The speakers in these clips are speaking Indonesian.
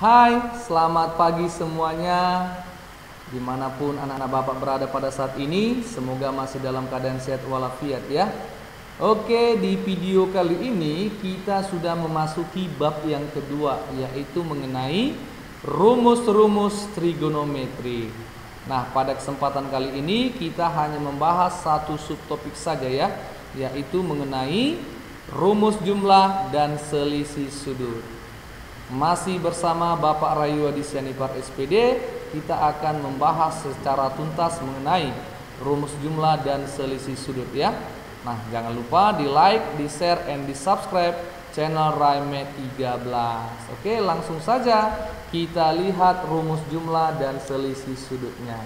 Hai, selamat pagi semuanya. Dimanapun anak-anak Bapak berada pada saat ini, semoga masih dalam keadaan sehat walafiat ya. Oke, di video kali ini kita sudah memasuki bab yang kedua, yaitu mengenai rumus-rumus trigonometri. Nah, pada kesempatan kali ini kita hanya membahas satu subtopik saja ya, yaitu mengenai rumus jumlah dan selisih sudut. Masih bersama Bapak Rayu Adisyanipar SPD, kita akan membahas secara tuntas mengenai rumus jumlah dan selisih sudut ya. Nah, jangan lupa di like, di share, and di subscribe channel Raime 13. Oke, langsung saja kita lihat rumus jumlah dan selisih sudutnya.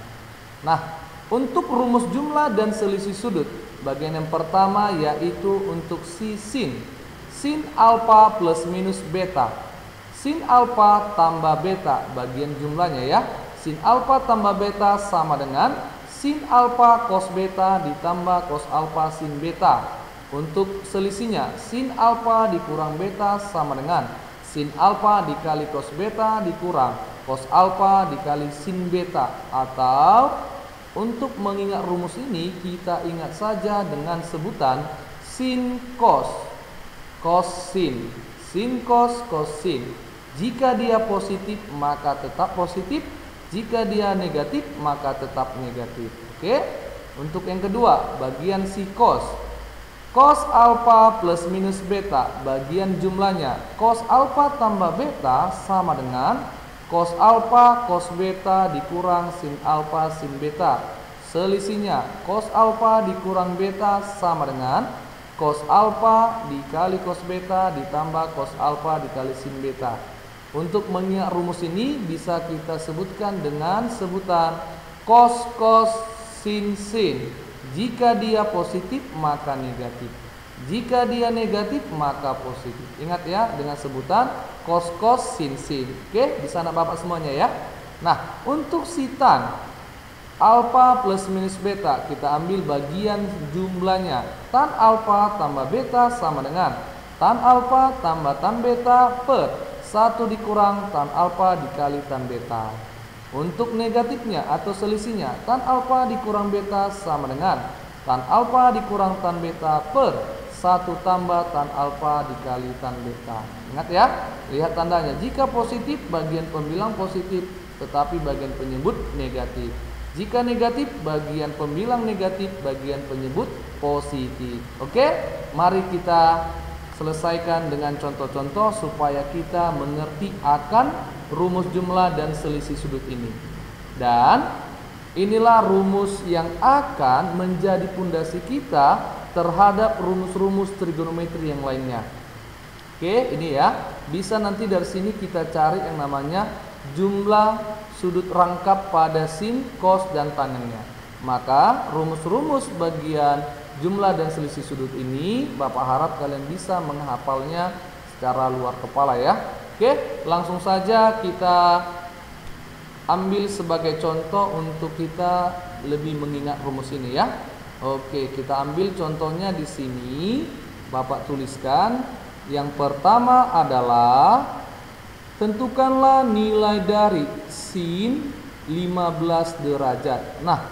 Nah, untuk rumus jumlah dan selisih sudut, bagian yang pertama yaitu untuk si sin alfa plus minus beta. Sin alfa tambah beta bagian jumlahnya ya. Sin alfa tambah beta sama dengan sin alfa cos beta ditambah cos alfa sin beta. Untuk selisihnya, sin alfa dikurang beta sama dengan sin alfa dikali cos beta dikurang cos alfa dikali sin beta. Atau untuk mengingat rumus ini kita ingat saja dengan sebutan sin cos, cos sin, sin cos, cos sin. Jika dia positif maka tetap positif, jika dia negatif maka tetap negatif. Oke. Untuk yang kedua, bagian si cos. Cos alfa plus minus beta, bagian jumlahnya cos alfa tambah beta sama dengan cos alfa cos beta dikurang sin alfa sin beta. Selisihnya cos alfa dikurang beta sama dengan cos alfa dikali cos beta ditambah cos alfa dikali sin beta. Untuk mengingat rumus ini bisa kita sebutkan dengan sebutan cos cos sin sin. Jika dia positif maka negatif, jika dia negatif maka positif. Ingat ya, dengan sebutan cos cos sin sin. Oke, di sana Bapak semuanya ya. Nah, untuk si tan alfa plus minus beta, kita ambil bagian jumlahnya. Tan alfa tambah beta sama dengan tan alfa tambah tan beta per 1 dikurang tan alfa dikali tan beta. Untuk negatifnya atau selisihnya, tan alfa dikurang beta sama dengan tan alfa dikurang tan beta per 1 tambah tan alfa dikali tan beta. Ingat ya, lihat tandanya. Jika positif, bagian pembilang positif, tetapi bagian penyebut negatif. Jika negatif, bagian pembilang negatif, bagian penyebut positif. Oke, mari kita selesaikan dengan contoh-contoh supaya kita mengerti akan rumus jumlah dan selisih sudut ini. Dan inilah rumus yang akan menjadi pondasi kita terhadap rumus-rumus trigonometri yang lainnya. Oke, ini ya. Bisa nanti dari sini kita cari yang namanya jumlah sudut rangkap pada sin, cos, dan tangennya. Maka rumus-rumus bagian jumlah dan selisih sudut ini Bapak harap kalian bisa menghafalnya secara luar kepala ya. Oke, langsung saja kita ambil sebagai contoh untuk kita lebih mengingat rumus ini ya. Oke, kita ambil contohnya di sini. Bapak tuliskan. Yang pertama adalah tentukanlah nilai dari sin 15 derajat. Nah,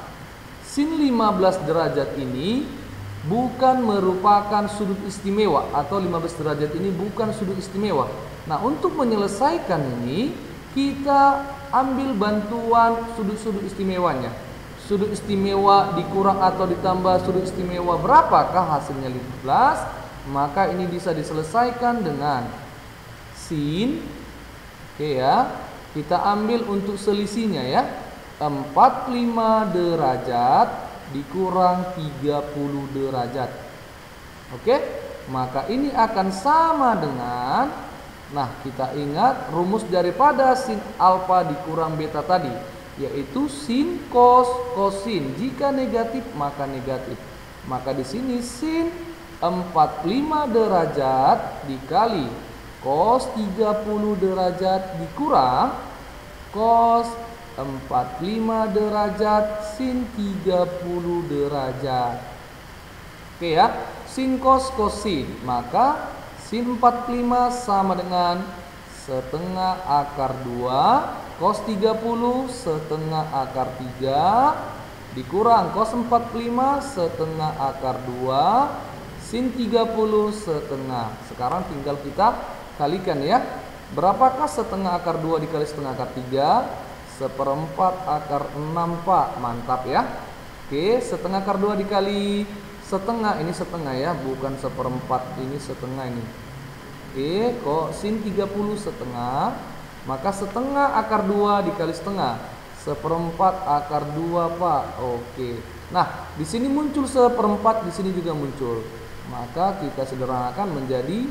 sin 15 derajat ini bukan merupakan sudut istimewa, atau 15 derajat ini bukan sudut istimewa. Nah, untuk menyelesaikan ini kita ambil bantuan sudut-sudut istimewanya. Sudut istimewa dikurang atau ditambah sudut istimewa berapakah hasilnya 15? Maka ini bisa diselesaikan dengan sin. Oke ya, kita ambil untuk selisihnya ya, 45 derajat dikurang 30 derajat. Oke, maka ini akan sama dengan, nah kita ingat rumus daripada sin alfa dikurang beta tadi, yaitu sin cos kosin. Jika negatif maka negatif. Maka di sini sin 45 derajat dikali cos 30 derajat dikurang cos 45 derajat sin 30 derajat. Oke ya, sin cos kosin. Maka sin 45 sama dengan setengah akar 2, cos 30 setengah akar 3, dikurang cos 45 setengah akar 2, sin 30 setengah. Sekarang tinggal kita kalikan ya. Berapakah setengah akar 2 dikali setengah akar 3? Seperempat akar 6 Pak. Mantap ya. Oke, setengah akar 2 dikali setengah, ini setengah ya, bukan seperempat, ini setengah ini. Oke, kok sin 30 setengah, maka setengah akar 2 dikali setengah, seperempat akar 2 Pak. Oke. Nah, di sini muncul seperempat, di sini juga muncul. Maka kita sederhanakan menjadi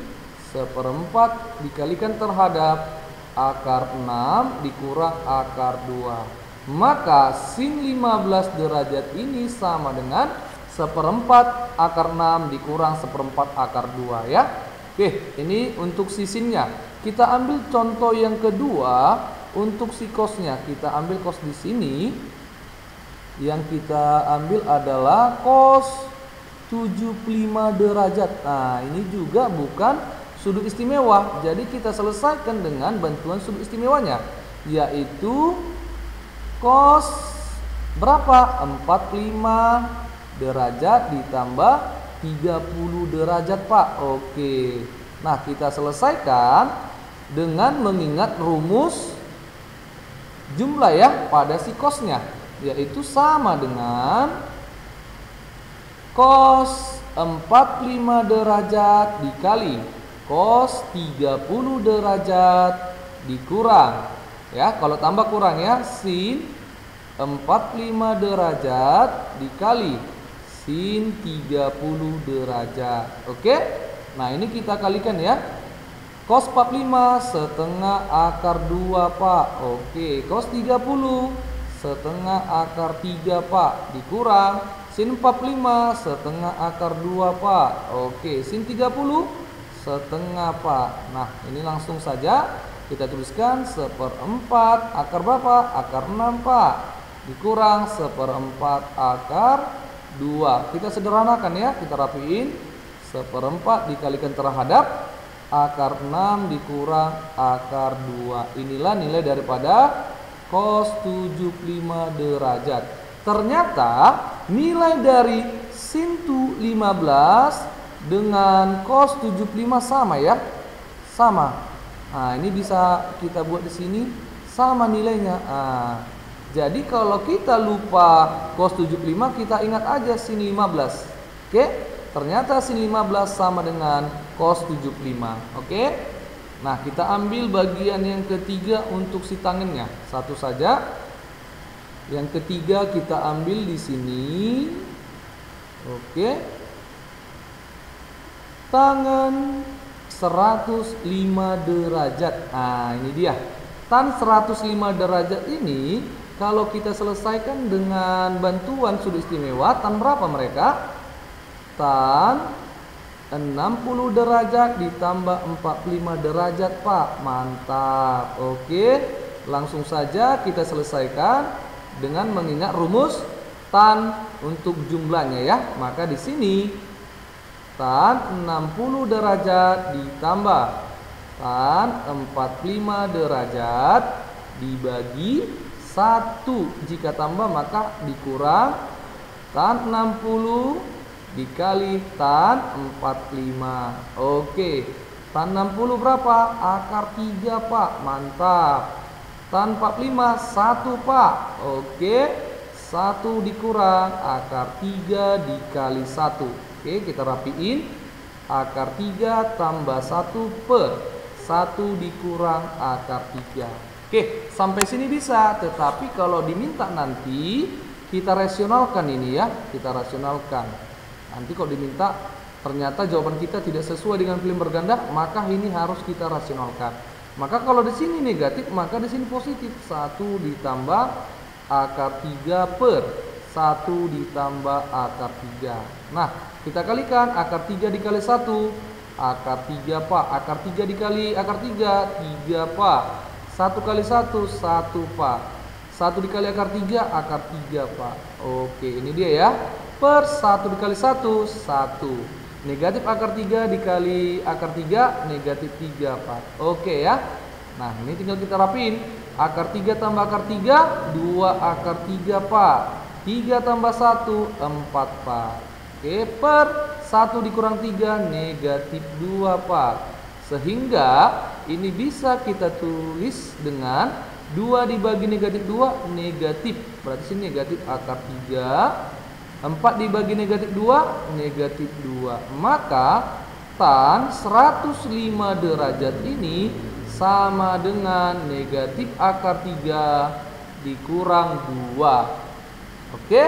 seperempat dikalikan terhadap akar 6 dikurang akar 2. Maka sin 15 derajat ini sama dengan seperempat akar 6 dikurang seperempat akar 2 ya. Oke, ini untuk si sinnya. Kita ambil contoh yang kedua untuk si cosnya. Kita ambil cos di sini. Yang kita ambil adalah cos 75 derajat. Nah, ini juga bukan sudut istimewa. Jadi kita selesaikan dengan bantuan sudut istimewanya, yaitu cos berapa? 45 derajat ditambah 30 derajat Pak. Oke. Nah, kita selesaikan dengan mengingat rumus jumlah ya pada si cosnya, yaitu sama dengan cos 45 derajat dikali cos 30 derajat dikurang ya, kalau tambah kurang ya, sin 45 derajat dikali sin 30 derajat. Oke. Nah, ini kita kalikan ya. Cos 45 setengah akar 2 Pak. Oke, cos 30 setengah akar 3 Pak, dikurang sin 45 setengah akar 2 Pak. Oke, sin 30 setengah Pak. Nah, ini langsung saja kita tuliskan seperempat akar berapa? Akar 6 Pak, dikurang seperempat akar 2. Kita sederhanakan ya, kita rapiin. Seperempat dikalikan terhadap akar 6 dikurang akar 2. Inilah nilai daripada cos 75 derajat. Ternyata nilai dari sin 15 dengan cos 75 sama ya, sama. Nah, ini bisa kita buat di sini sama nilainya. Nah, jadi kalau kita lupa cos 75, kita ingat aja sin 15. Oke, ternyata sin 15 sama dengan cos 75. Oke. Nah, kita ambil bagian yang ketiga untuk si tangannya. Satu saja. Yang ketiga kita ambil di sini. Oke. Tangan 105 derajat. Nah, ini dia. Tan 105 derajat ini kalau kita selesaikan dengan bantuan sudut istimewa, tan berapa mereka? Tan 60 derajat ditambah 45 derajat Pak. Mantap. Oke, langsung saja kita selesaikan dengan mengingat rumus tan untuk jumlahnya ya. Maka di sini tan 60 derajat ditambah tan 45 derajat dibagi 1. Jika tambah maka dikurang tan 60 dikali tan 45. Oke, tan 60 berapa? Akar 3 Pak. Mantap. Tan 45 1 Pak. Oke, 1 dikurang akar 3 dikali 1. Oke, kita rapiin. Akar 3 tambah 1 per 1 dikurang akar 3. Oke, sampai sini bisa. Tetapi kalau diminta nanti kita rasionalkan ini ya. Kita rasionalkan. Nanti kalau diminta ternyata jawaban kita tidak sesuai dengan film berganda, maka ini harus kita rasionalkan. Maka kalau di sini negatif, maka di sini positif. 1 ditambah akar 3 per 1 ditambah akar 3. Nah, kita kalikan akar 3 dikali 1. Akar 3 Pak. Akar 3 dikali akar 3. 3 Pak. 1 kali 1. 1 Pak. 1 dikali akar 3. Akar 3 Pak. Oke, ini dia ya. Per 1 dikali 1. 1. Negatif akar 3 dikali akar 3. Negatif 3 Pak. Oke ya. Nah, ini tinggal kita rapiin. Akar 3 tambah akar 3, 2 akar 3 Pak. 3 tambah 1, 4 Pak. Oke, per 1 dikurang 3, negatif 2 Pak. Sehingga ini bisa kita tulis dengan 2 dibagi negatif 2, negatif. Berarti sini negatif akar 3. 4 dibagi negatif 2, negatif 2. Maka tan 105 derajat ini sama dengan negatif akar 3 dikurang 2. Oke,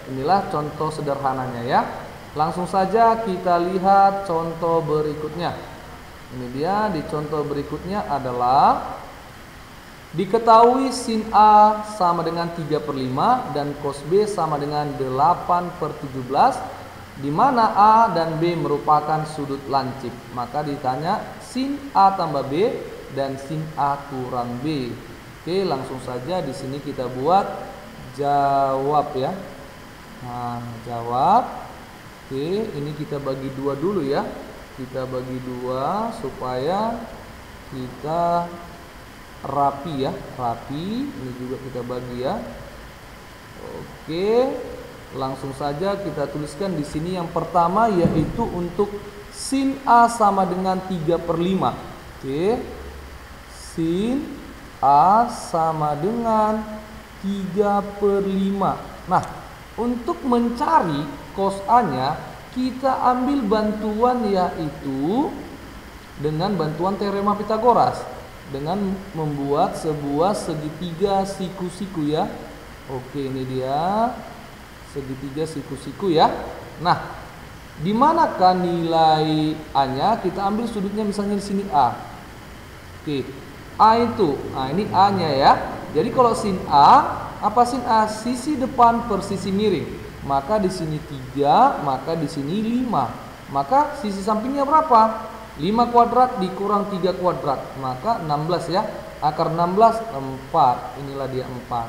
inilah contoh sederhananya ya. Langsung saja kita lihat contoh berikutnya. Ini dia, di contoh berikutnya adalah diketahui sin A sama dengan 3/5 dan cos B sama dengan 8/17, di mana A dan B merupakan sudut lancip. Maka ditanya sin A tambah B dan sin A kurang B. Oke, langsung saja di sini kita buat jawab ya. Nah, jawab. Oke, ini kita bagi 2 dulu ya. Kita bagi 2 supaya kita rapi ya, rapi. Ini juga kita bagi ya. Oke, langsung saja kita tuliskan di sini yang pertama yaitu untuk sin A sama dengan 3/5. Oke, sin A sama dengan 3/5. Nah, untuk mencari cos A-nya kita ambil bantuan yaitu dengan bantuan teorema Pitagoras, dengan membuat sebuah segitiga siku-siku ya. Oke, ini dia segitiga siku-siku ya. Nah, di manakah nilai A-nya? Kita ambil sudutnya misalnya di sini A. Oke, A itu, nah ini A-nya ya. Jadi kalau sin A, apa sin A? Sisi depan per sisi miring. Maka di sini 3, maka di sini 5. Maka sisi sampingnya berapa? 5 kuadrat dikurang 3 kuadrat, maka 16 ya. Akar 16 4. Inilah dia 4.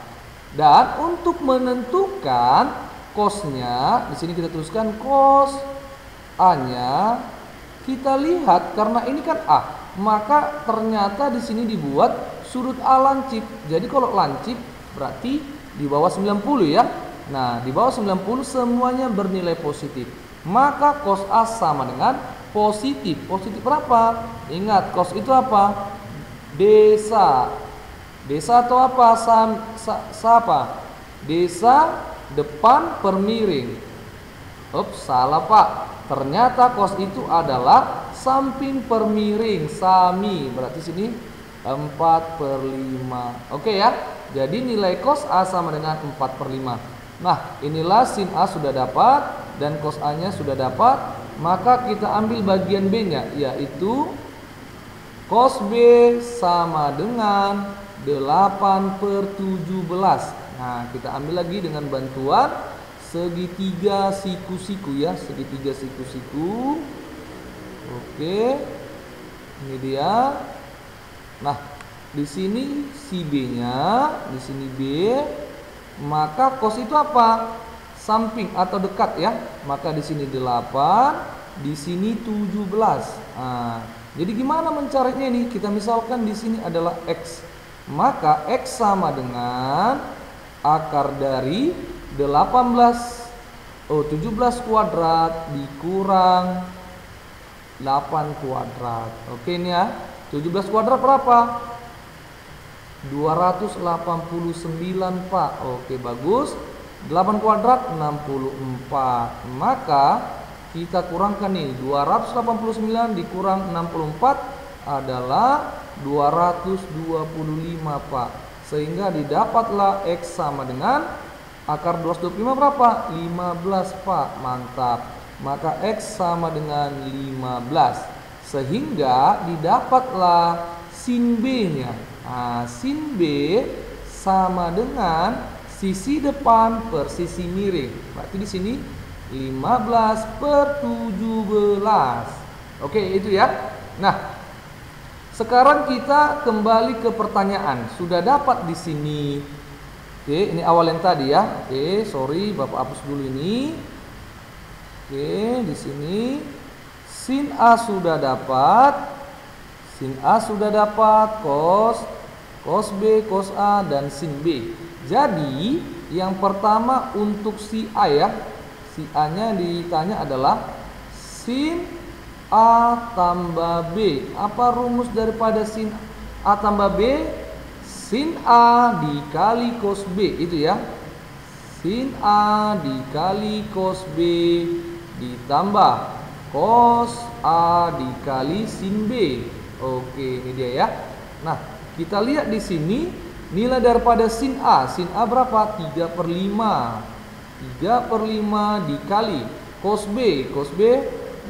Dan untuk menentukan cosnya, di sini kita tuliskan cos A-nya. Kita lihat karena ini kan A, maka ternyata di sini dibuat sudut A lancip. Jadi kalau lancip berarti di bawah 90 ya. Nah, di bawah 90 semuanya bernilai positif. Maka cos A sama dengan positif. Positif berapa? Ingat, cos itu apa? Desa. Desa atau apa? Apa? Desa depan per miring. Ups, salah Pak. Ternyata cos itu adalah samping per miring, sami. Berarti sini 4/5. Oke ya. Jadi nilai cos A sama dengan 4/5. Nah, inilah sin A sudah dapat dan cos A-nya sudah dapat. Maka kita ambil bagian B-nya, yaitu cos B sama dengan 8/17. Nah, kita ambil lagi dengan bantuan segitiga siku-siku ya, segitiga siku-siku. Oke, ini dia. Nah, di sini si B-nya, di sini B. Maka cos itu apa? Samping atau dekat ya. Maka di sini 8, di sini 17. Nah, jadi gimana mencarinya ini? Kita misalkan di sini adalah X. Maka X sama dengan akar dari 17 kuadrat dikurang 8 kuadrat. Oke ini ya. 17 kuadrat berapa? 289 Pak. Oke bagus. 8 kuadrat 64. Maka kita kurangkan nih, 289 dikurang 64 adalah 225 Pak. Sehingga didapatlah X sama dengan akar 225 berapa? 15 Pak. Mantap. Maka X sama dengan 15. Sehingga didapatlah sin B-nya. Nah, sin B sama dengan sisi depan per sisi miring. Berarti di sini 15/17. Oke, itu ya. Nah, sekarang kita kembali ke pertanyaan. Sudah dapat di sini. Oke, ini awal yang tadi ya. Oke, sorry, Bapak hapus dulu ini. Oke, di sini sin A sudah dapat. Sin A sudah dapat, cos B, cos A, dan sin B. Jadi yang pertama untuk si A ya, si A nya ditanya adalah sin A tambah B. Apa rumus daripada sin A tambah B? Sin A dikali cos B, itu ya. Sin A dikali cos B ditambah cos A dikali sin B. Oke, ini dia ya. Nah, kita lihat di sini nilai daripada sin A. Sin A berapa? 3/5. 3/5 dikali cos B. Cos B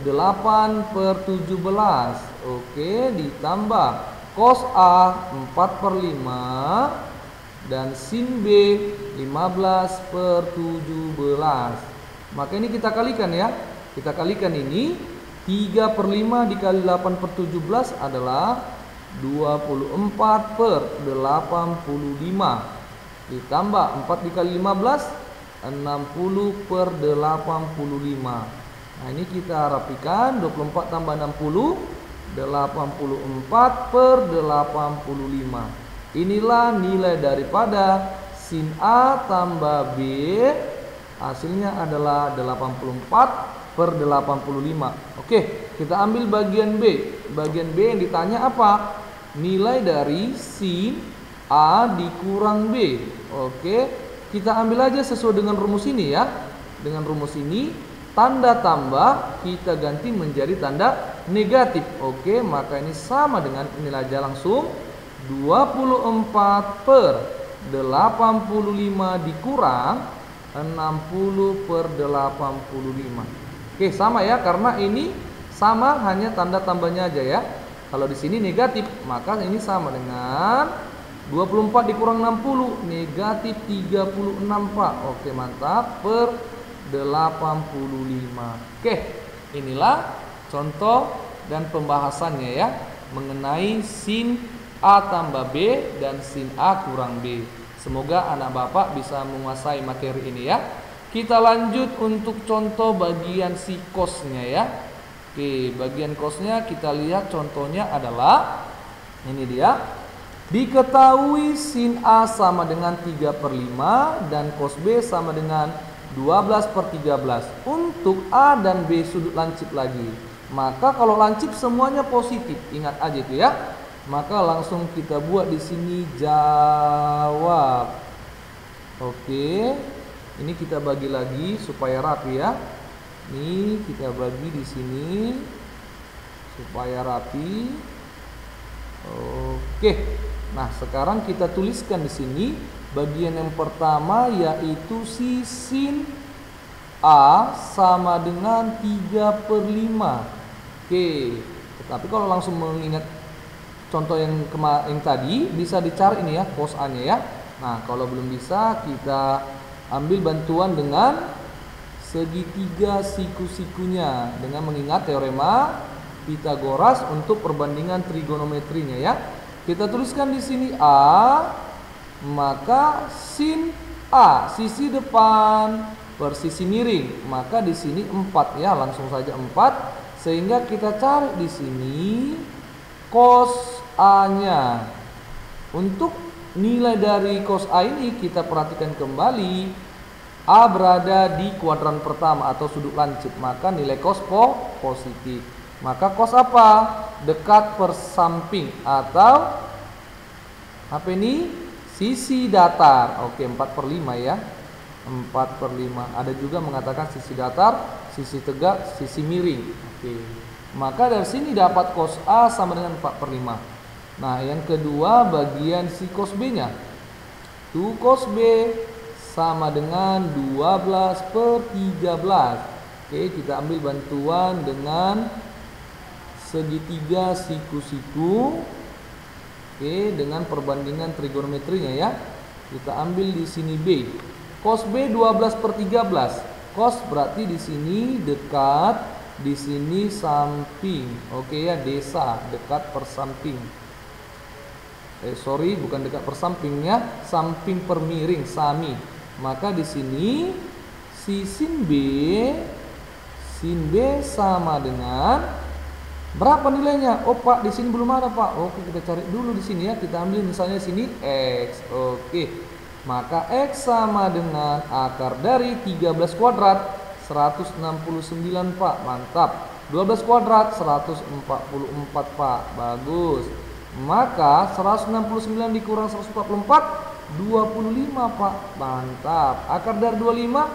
8/17. Oke, ditambah cos A 4/5 dan sin B 15/17. Maka ini kita kalikan ya. Kita kalikan ini 3/5 dikali 8/17 adalah 24/85. Ditambah 4 dikali 15 60/85. Nah ini kita rapikan, 24 tambah 60 84/85. Inilah nilai daripada sin A tambah B. Hasilnya adalah 84/85. Oke, kita ambil bagian B. Bagian B yang ditanya apa? Nilai dari sin A dikurang B. Oke, kita ambil aja sesuai dengan rumus ini ya. Dengan rumus ini, tanda tambah kita ganti menjadi tanda negatif. Oke, maka ini sama dengan inilah aja langsung 24/85 dikurang 60/85. Oke, sama ya, karena ini sama, hanya tanda tambahnya aja ya. Kalau di sini negatif, maka ini sama dengan 24 dikurang 60, negatif 36 Pak. Oke, mantap, per 85. Oke, inilah contoh dan pembahasannya ya, mengenai sin A tambah B dan sin A kurang B. Semoga anak bapak bisa menguasai materi ini ya. Kita lanjut untuk contoh bagian si cosnya ya. Oke, bagian cosnya kita lihat contohnya adalah ini dia. Diketahui sin A sama dengan 3/5 dan cos B sama dengan 12/13. Untuk A dan B sudut lancip lagi. Maka kalau lancip semuanya positif, ingat aja itu ya. Maka langsung kita buat di sini jawab. Oke. Ini kita bagi lagi supaya rapi ya. Ini kita bagi di sini supaya rapi. Oke. Nah, sekarang kita tuliskan di sini bagian yang pertama, yaitu si sin A sama dengan 3/5. Oke. Tetapi kalau langsung mengingat contoh yang tadi, bisa dicari ini ya, cos A-nya ya. Nah, kalau belum bisa, kita ambil bantuan dengan segitiga siku-sikunya dengan mengingat teorema Pitagoras untuk perbandingan trigonometrinya ya. Kita tuliskan di sini A, maka sin A sisi depan per sisi miring, maka di sini 4 ya, langsung saja 4, sehingga kita cari di sini cos A-nya. Untuk nilai dari cos A ini kita perhatikan kembali, A berada di kuadran pertama atau sudut lancip, maka nilai cos positif. Maka cos apa? Dekat per samping atau apa ini? Sisi datar. Oke, 4/5 ya. 4/5. Ada juga mengatakan sisi datar, sisi tegak, sisi miring. Oke. Maka dari sini dapat cos A sama dengan 4/5. Nah, yang kedua bagian si cos B-nya. Tuh cos B sama dengan 12/13. Oke, kita ambil bantuan dengan segitiga siku-siku. Oke, dengan perbandingan trigonometrinya ya. Kita ambil di sini B. Cos B 12/13. Cos berarti di sini dekat, di sini samping. Oke ya, desa, dekat per samping. Bukan dekat per sampingnya, samping per miring, sami. Maka di sini si sin B sama dengan Berapa nilainya? Oh Pak, di sini belum ada Pak. Oke, kita cari dulu di sini ya. Kita ambil misalnya sini X. Oke. Maka X sama dengan akar dari 13 kuadrat 169 Pak. Mantap. 12 kuadrat 144 Pak. Bagus. Maka 169 dikurang 144 25 Pak. Mantap. Akar dari 25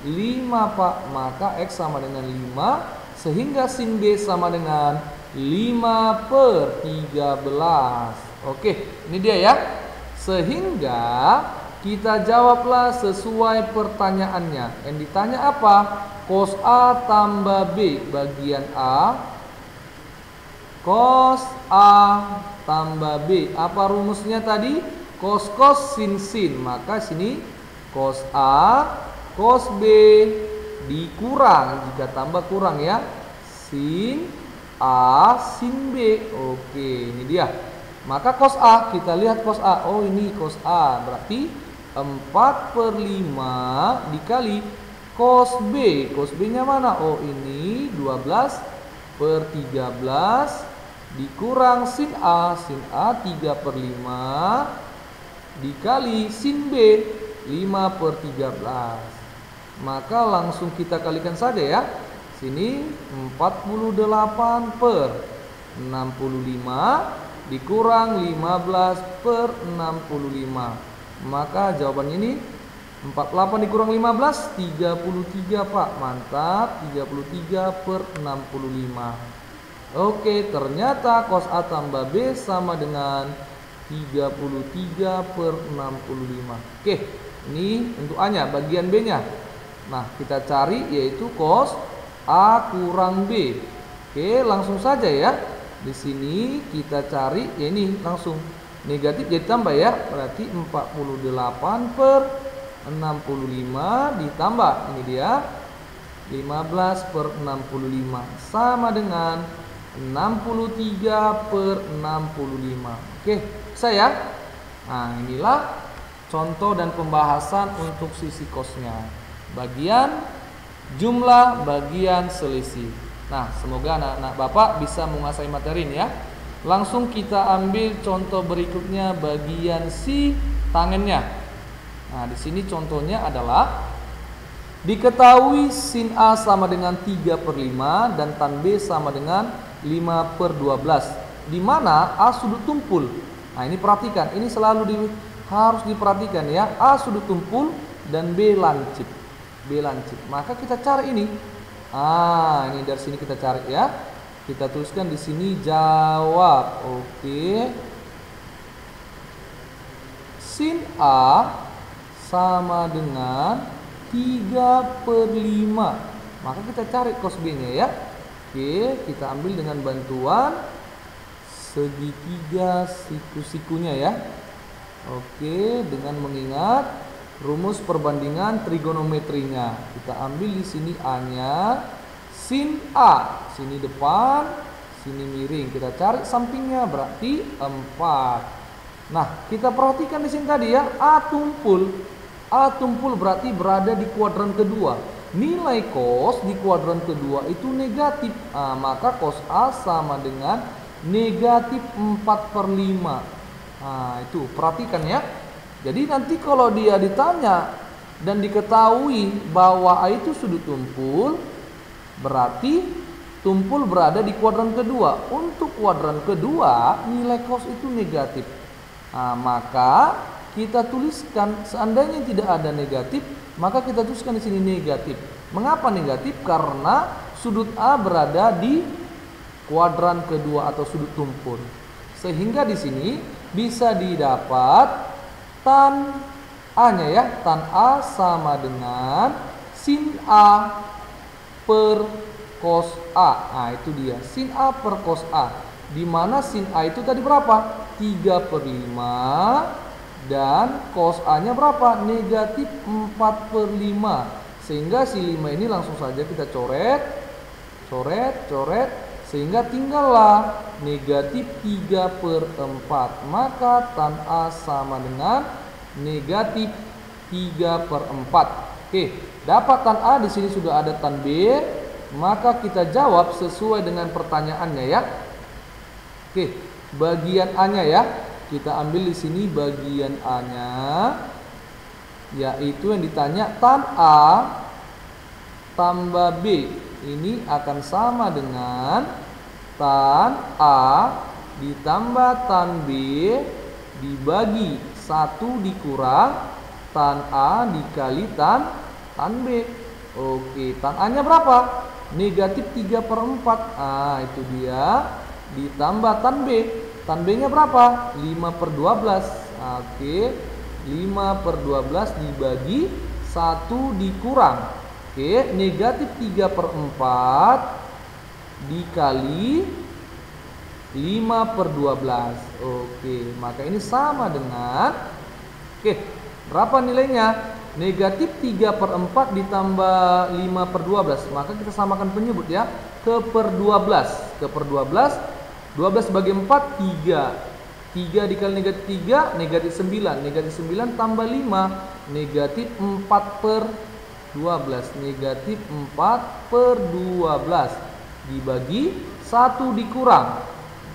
5 Pak. Maka X sama dengan 5, sehingga sin B sama dengan 5/13. Oke, ini dia ya. Sehingga kita jawablah sesuai pertanyaannya. Yang ditanya apa? Cos A tambah B bagian A. Cos A tambah B. Apa rumusnya tadi? Cos cos sin sin. Maka sini cos A cos B dikurang, jika tambah kurang ya, sin A sin B. Oke, ini dia. Maka cos A, kita lihat cos A. Oh, ini cos A, berarti 4/5 dikali cos B. Cos B nya mana? Oh, ini 12/13 dikurang sin A. Sin A 3/5 dikali sin B 5/13. Maka langsung kita kalikan saja ya. Sini 48/65 dikurang 15/65. Maka jawabannya ini 48 dikurang 15 33 Pak. Mantap, 33/65. Oke, ternyata cos A tambah B sama dengan 33/65. Oke, ini untuk A nya, bagian B nya. Nah, kita cari yaitu cos A kurang B. Oke, langsung saja ya. Di sini kita cari, ya ini langsung negatif jadi tambah ya. Berarti 48/65 ditambah, ini dia 15/65 sama dengan 63/65. Oke, saya. Nah, inilah contoh dan pembahasan untuk sisi cosnya. Bagian jumlah, bagian selisih. Nah, semoga anak-anak Bapak bisa menguasai materi ini ya. Langsung kita ambil contoh berikutnya, bagian si tangennya. Nah, di sini contohnya adalah diketahui sin A sama dengan 3/5 dan tan B sama dengan 5/12. Di mana A sudut tumpul. Nah, ini perhatikan, ini selalu harus diperhatikan ya. A sudut tumpul dan B lancip. B lancip. Maka kita cari ini. Ini dari sini kita cari ya. Kita tuliskan di sini jawab. Oke. Sin A sama dengan 3/5. Maka kita cari cos B-nya ya. Oke, kita ambil dengan bantuan segitiga siku-sikunya ya. Oke, dengan mengingat rumus perbandingan trigonometrinya. Kita ambil di sini A-nya, sin A, sini depan, sini miring. Kita cari sampingnya, berarti 4. Nah, kita perhatikan di sini tadi ya, A tumpul. A tumpul berarti berada di kuadran kedua. Nilai cos di kuadran kedua itu negatif. Maka cos A sama dengan negatif 4/5. Nah, itu perhatikan ya. Jadi nanti kalau dia ditanya dan diketahui bahwa A itu sudut tumpul, berarti tumpul berada di kuadran kedua. Untuk kuadran kedua, nilai cos itu negatif. Maka kita tuliskan, seandainya tidak ada negatif, maka kita tuliskan di sini negatif. Mengapa negatif? Karena sudut A berada di kuadran kedua atau sudut tumpul. Sehingga di sini bisa didapat tan A-nya ya, tan A sama dengan sin A per cos A. Nah, itu dia, sin A per cos A. Di mana sin A itu tadi berapa? 3/5 dan cos A-nya berapa? Negatif 4/5. Sehingga si 5 ini langsung saja kita coret, sehingga tinggallah negatif 3/4. Maka tan A sama dengan negatif 3/4. Oke, dapat tan A, di sini sudah ada tan B. Maka kita jawab sesuai dengan pertanyaannya ya. Oke, bagian A-nya ya. Kita ambil di sini bagian A-nya, yaitu yang ditanya tan A tambah B. Ini akan sama dengan tan A ditambah tan B dibagi 1 dikurang tan A dikali tan B. Oke, tan A-nya berapa? Negatif 3/4. Nah, itu dia. Ditambah tan B. Tan B-nya berapa? 5/12. Oke, 5/12 dibagi 1 dikurang. Oke, negatif 3/4 dikali 5/12. Oke, maka ini sama dengan, oke, berapa nilainya? Negatif 3/4 ditambah 5/12. Maka kita samakan penyebut ya, ke per 12. Ke per 12, 12 bagi 4, 3. 3 dikali negatif 3, negatif 9. Negatif 9 tambah 5, negatif 4/12. Negatif 4/12 dibagi 1 dikurang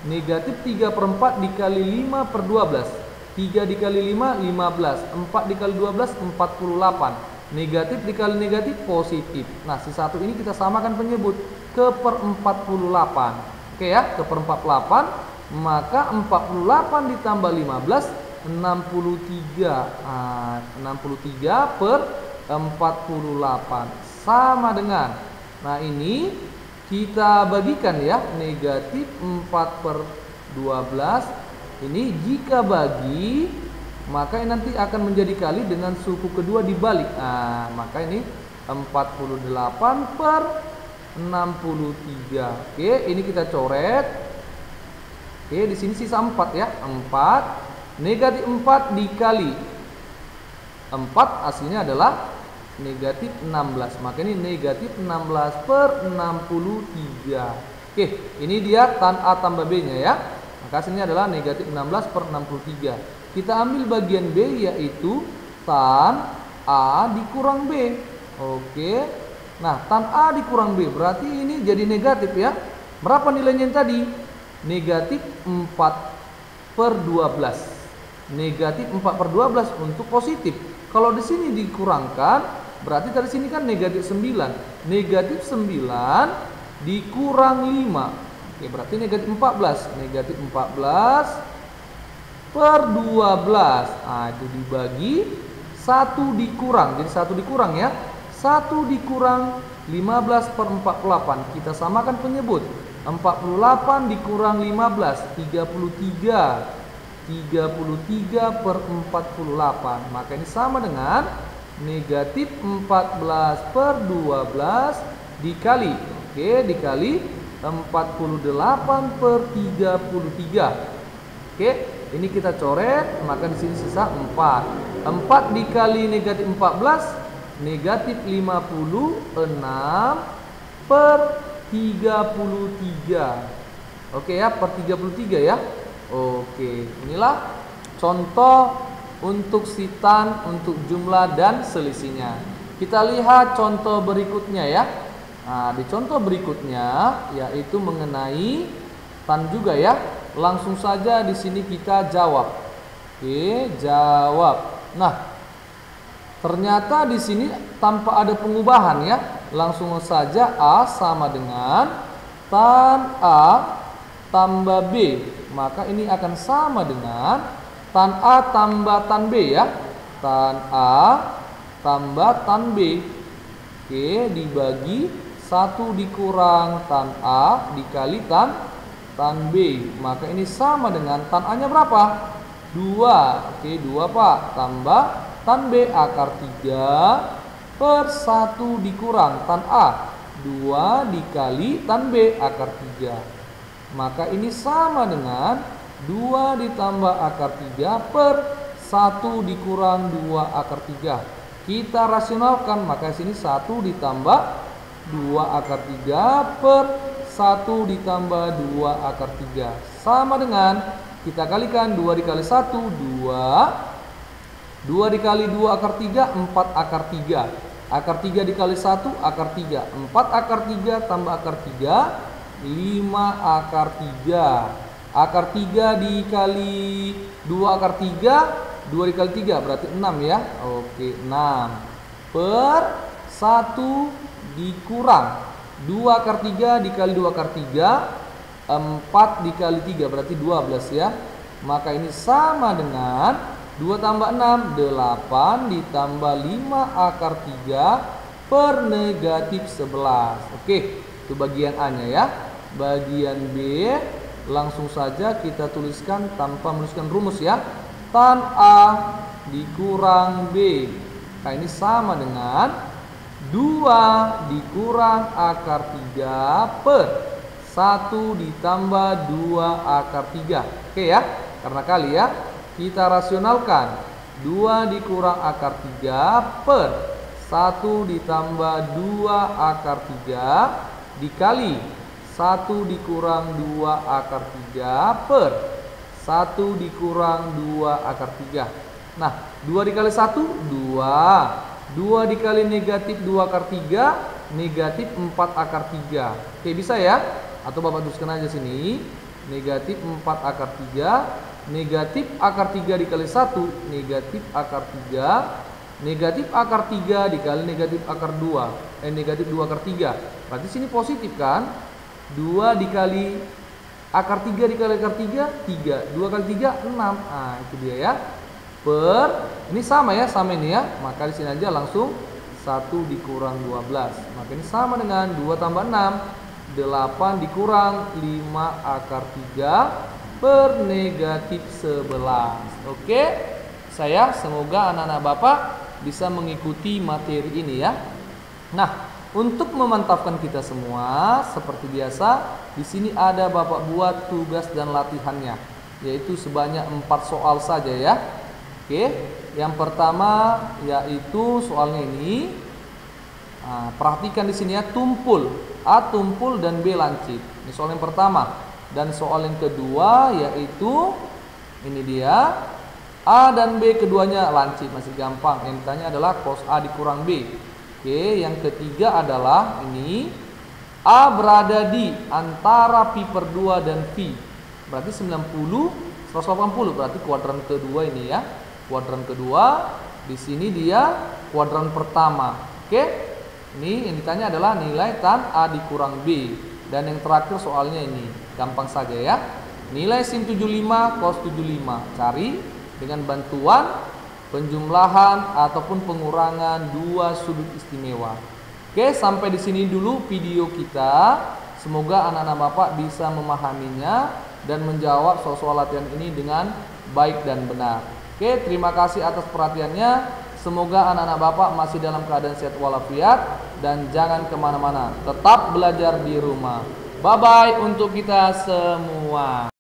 negatif 3/4 dikali 5/12. 3 dikali 5, 15. 4 dikali 12, 48. Negatif dikali negatif, positif. Nah, si 1 ini kita samakan penyebut ke per 48. Oke ya, ke per 48. Maka 48 ditambah 15, 63. 63 per 48. Sama dengan, nah ini kita bagikan ya, negatif 4/12. Ini jika bagi, maka ini nanti akan menjadi kali dengan suku kedua dibalik. Nah, maka ini 48/63. Oke, ini kita coret. Oke, di sini sisa 4 ya. 4. Negatif 4 dikali 4 hasilnya adalah negatif 16. Maka ini negatif 16/63. Oke, ini dia tan A tambah B-nya ya. Maka hasilnya adalah negatif 16/63. Kita ambil bagian B, yaitu tan A dikurang B. Oke. Nah, tan A dikurang B berarti ini jadi negatif ya. Berapa nilainya yang tadi? Negatif 4/12. Negatif 4/12 untuk positif. Kalau di sini dikurangkan, berarti dari sini kan negatif 9. Negatif 9 dikurang 5. Oke, berarti negatif 14. Negatif 14/12. Nah, itu dibagi 1 dikurang. Jadi 1 dikurang ya. 1 dikurang 15/48. Kita samakan penyebut. 48 dikurang 15, 33. 33/48. Maka ini sama dengan negatif 14/12 dikali, oke, dikali 48/33. Oke, ini kita coret, maka di sini sisa 4. 4 dikali negatif 14, negatif 56/33. Oke ya, per 33 ya. Oke, inilah contoh untuk sitan, untuk jumlah dan selisihnya. Kita lihat contoh berikutnya ya. Nah, di contoh berikutnya yaitu mengenai tan juga ya. Langsung saja di sini kita jawab. Oke, jawab. Nah, ternyata di sini tanpa ada pengubahan ya. Langsung saja A sama dengan tan A tambah B. Maka ini akan sama dengan tan A tambah tan B ya. Tan A tambah tan B. Oke, dibagi 1 dikurang tan A dikali tan B. Maka ini sama dengan tan A nya berapa? 2. Oke, 2 Pak. Tambah tan B akar 3 per 1 dikurang tan A. 2 dikali tan B akar 3. Maka ini sama dengan 2 ditambah akar 3 per 1 dikurang 2 akar 3. Kita rasionalkan, maka sini 1 ditambah 2 akar 3 per 1 ditambah 2 akar 3. Sama dengan, kita kalikan 2 dikali 1, 2. 2 dikali 2 akar 3, 4 akar 3. Akar 3 dikali 1, akar 3. 4 akar 3 tambah akar 3, 5 akar 3. Akar 3 dikali 2 akar 3, 2 dikali 3 berarti 6 ya. Oke, 6 per 1 dikurang 2 akar 3 dikali 2 akar 3, 4 dikali 3 berarti 12 ya. Maka ini sama dengan 2 tambah 6, 8 ditambah 5 akar 3 per negatif 11. Oke, itu bagian A nya ya. Bagian B langsung saja kita tuliskan tanpa menuliskan rumus ya. Tan A dikurang B. Nah ini sama dengan 2 dikurang akar 3 per 1 ditambah 2 akar 3. Oke ya, karena kali ya. Kita rasionalkan 2 dikurang akar 3 per 1 ditambah 2 akar 3 dikali 1 dikurang 2 akar 3 per 1 dikurang 2 akar 3. Nah, 2 dikali 1, 2. 2 dikali negatif 2 akar 3, negatif 4 akar 3. Oke, bisa ya? Atau Bapak tuliskan aja sini. Negatif 4 akar 3. Negatif akar 3 dikali 1, negatif akar 3. Negatif akar 3 dikali negatif akar 2, negatif 2 akar 3. Berarti sini positif kan? 2 dikali akar 3 dikali akar 3, 3. 2 kali 3, 6. Nah, itu dia ya. Per, ini sama ya, sama ini ya. Maka di sini aja langsung 1 dikurang 12. Maka ini sama dengan 2 tambah 6, 8 dikurang 5 akar 3 per negatif 11. Oke, semoga anak-anak Bapak bisa mengikuti materi ini ya. Nah, untuk memantapkan kita semua, seperti biasa, di sini ada Bapak buat tugas dan latihannya, yaitu sebanyak 4 soal saja ya. Oke, yang pertama yaitu soalnya ini. Nah, perhatikan di sini ya, tumpul. A tumpul dan B lancip. Ini soal yang pertama. Dan soal yang kedua yaitu ini dia, A dan B keduanya lancip, masih gampang. Yang ditanya adalah cos A dikurang B. Oke, yang ketiga adalah ini, A berada di antara pi per 2 dan pi. Berarti 90, 180, berarti kuadran kedua ini ya. Kuadran kedua, di sini dia kuadran pertama. Oke, ini yang ditanya adalah nilai tan A dikurang B. Dan yang terakhir soalnya ini, gampang saja ya. Nilai sin 75 cos 75. Cari dengan bantuan penjumlahan ataupun pengurangan dua sudut istimewa. Oke, sampai di sini dulu video kita. Semoga anak-anak Bapak bisa memahaminya dan menjawab soal-soal latihan ini dengan baik dan benar. Oke, terima kasih atas perhatiannya. Semoga anak-anak Bapak masih dalam keadaan sehat walafiat dan jangan kemana-mana. Tetap belajar di rumah. Bye-bye untuk kita semua.